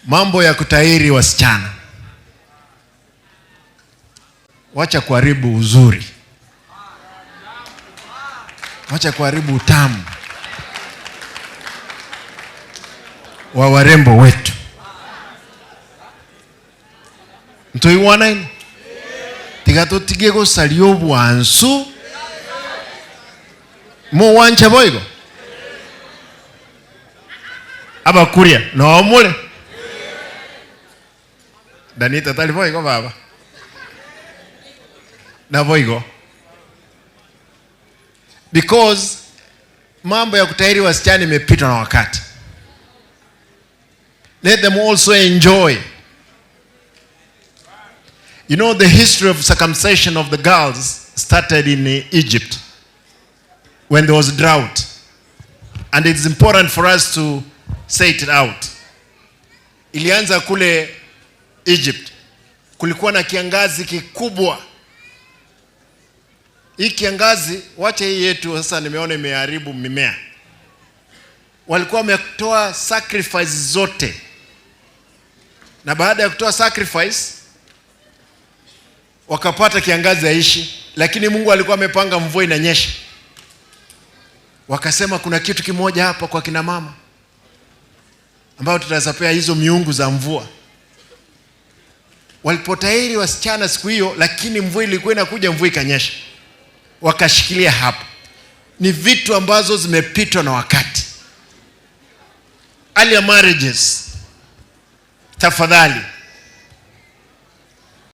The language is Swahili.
Mambo ya kutahiri wasichana. Wacha kuharibu uzuri. Wacha kuharibu utamu wa warembo wetu. Ntoiwana ini tigato tigego salio bwansu mo wancha boigo abakuria no mule Danita tali boigo baba na boigo, because mambo ya kutahiri wasichana imepitwa na wakati. Let them also enjoy. You know, the history of circumcision of the girls started in Egypt when there was a drought. And it's important for us to say it out. Ilianza kule Egypt. Kulikuwa na kiangazi kikubwa. Hii kiangazi, wacha hii yetu sasa nimeona imeharibu mimea. Walikuwa wametoa sacrifice zote. Na baada ya kutoa sacrifice, wakapata kiangazi yaishi, lakini Mungu alikuwa amepanga mvua inanyesha. Wakasema kuna kitu kimoja hapa kwa kina mama ambao tutazapea hizo miungu za mvua. Walipotahiri wasichana siku hiyo, lakini mvua ilikuwa inakuja, mvua ikanyesha. Wakashikilia hapo. Ni vitu ambazo zimepitwa na wakati. Earlier marriages, tafadhali